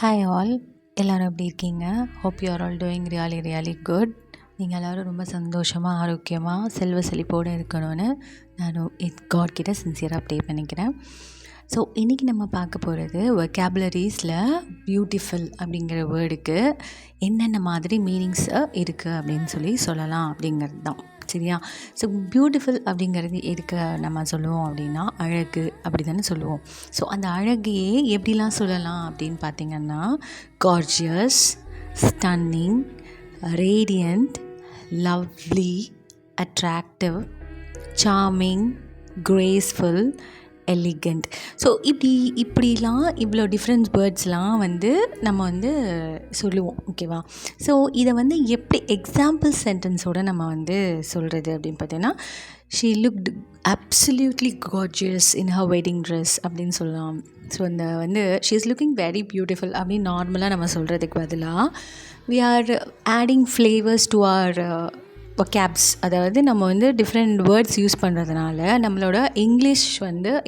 Hi all, எல்லோரும் எப்படி இருக்கீங்க? Hope you are all doing really good. நீங்கள் எல்லோரும் ரொம்ப சந்தோஷமாக, ஆரோக்கியமாக, செல்வ செழிப்போடு இருக்கணும்னு நானும் காட் கிட்ட சின்சியராக ப்ரே பண்ணிக்கிறேன். ஸோ இன்றைக்கி நம்ம பார்க்க போகிறது வொக்காபுலரிஸில் பியூட்டிஃபுல் அப்படிங்கிற வேர்டுக்கு என்னென்ன மாதிரி மீனிங்ஸ் இருக்குது அப்படின்னு சொல்லலாம் அப்படிங்கிறது தான். சரியா? ஸோ பியூட்டிஃபுல் அப்படிங்கிறது எதுக்கு நம்ம சொல்லுவோம் அப்படின்னா, அழகு அப்படி தானே சொல்லுவோம். ஸோ அந்த அழகையே எப்படிலாம் சொல்லலாம் அப்படின்னு பார்த்திங்கன்னா, gorgeous, stunning, radiant, lovely, attractive, charming, graceful, elegant. So இப்படிலாம் இவ்வளோ டிஃப்ரெண்ட் வேர்ட்ஸ்லாம் நம்ம சொல்லுவோம். ஓகேவா? ஸோ இதை எப்படி எக்ஸாம்பிள் சென்டென்ஸோடு நம்ம சொல்கிறது அப்படின்னு பார்த்தீங்கன்னா, she looked absolutely gorgeous in her wedding dress அப்படின்னு சொல்லலாம். ஸோ அந்த she is looking very beautiful அப்படின்னு நார்மலாக நம்ம சொல்கிறதுக்கு பதிலாக we are adding flavours to our vocabs. அதாவது நம்ம டிஃப்ரெண்ட் வேர்ட்ஸ் யூஸ் பண்ணுறதுனால நம்மளோட இங்கிலீஷ்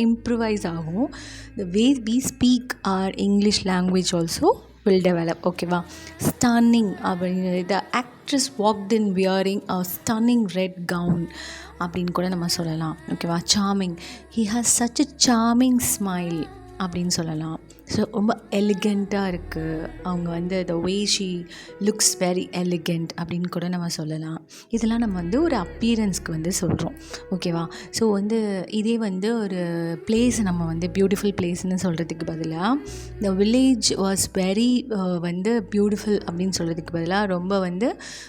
இம்ப்ரூவைஸ் ஆகும். The way we speak our English language also will develop. ஓகேவா? ஸ்டன்னிங் அப்படிங்கிறது, the actress walked in wearing a stunning red gown அப்படின்னு கூட நம்ம சொல்லலாம். ஓகேவா? Charming, he has such a charming smile அப்படின்னு சொல்லலாம். ஸோ ரொம்ப எலிகண்ட்டாக இருக்குது அவங்க, the way she looks very elegant அப்படின்னு கூட நம்ம சொல்லலாம். இதெல்லாம் நம்ம ஒரு அப்பியரன்ஸ்க்கு சொல்கிறோம். ஓகேவா? ஸோ இதே ஒரு பிளேஸ் நம்ம பியூட்டிஃபுல் பிளேஸ்ன்னு சொல்கிறதுக்கு பதிலாக the village was very beautiful அப்படின்னு சொல்கிறதுக்கு பதிலாக ரொம்ப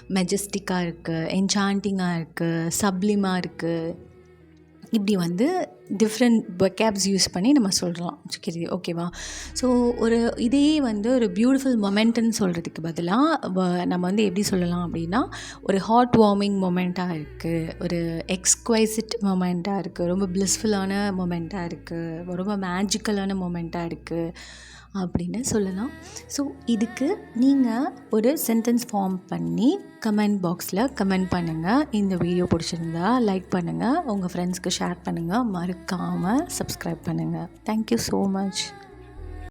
மெஜஸ்டிக்காக இருக்குது, என்சாண்டிங்காக இருக்குது, சப்ளிமாக இருக்குது, இப்படி டிஃப்ரெண்ட் vocabs யூஸ் பண்ணி நம்ம சொல்கிறோம். சரி, ஓகேவா? ஸோ இதே ஒரு பியூட்டிஃபுல் மொமெண்ட்டுன்னு சொல்கிறதுக்கு பதிலாக நம்ம எப்படி சொல்லலாம் அப்படின்னா, ஒரு ஹார்ட் வார்மிங் மொமெண்ட்டாக இருக்குது, ஒரு எக்ஸ்குவைசிட் மொமெண்ட்டாக இருக்குது, ரொம்ப பிளிஸ்ஃபுல்லான மொமெண்ட்டாக இருக்குது, ரொம்ப மேஜிக்கலான மொமெண்ட்டாக இருக்குது அப்படின்னு சொல்லலாம். ஸோ இதுக்கு நீங்கள் ஒரு சென்டென்ஸ் ஃபார்ம் பண்ணி கமெண்ட் பாக்ஸில் கமெண்ட் பண்ணுங்கள். இந்த வீடியோ பிடிச்சிருந்தா லைக் பண்ணுங்கள், உங்கள் ஃப்ரெண்ட்ஸ்க்கு ஷேர் பண்ணுங்கள், மறக்காமல் சப்ஸ்கிரைப் பண்ணுங்கள். Thank you so much.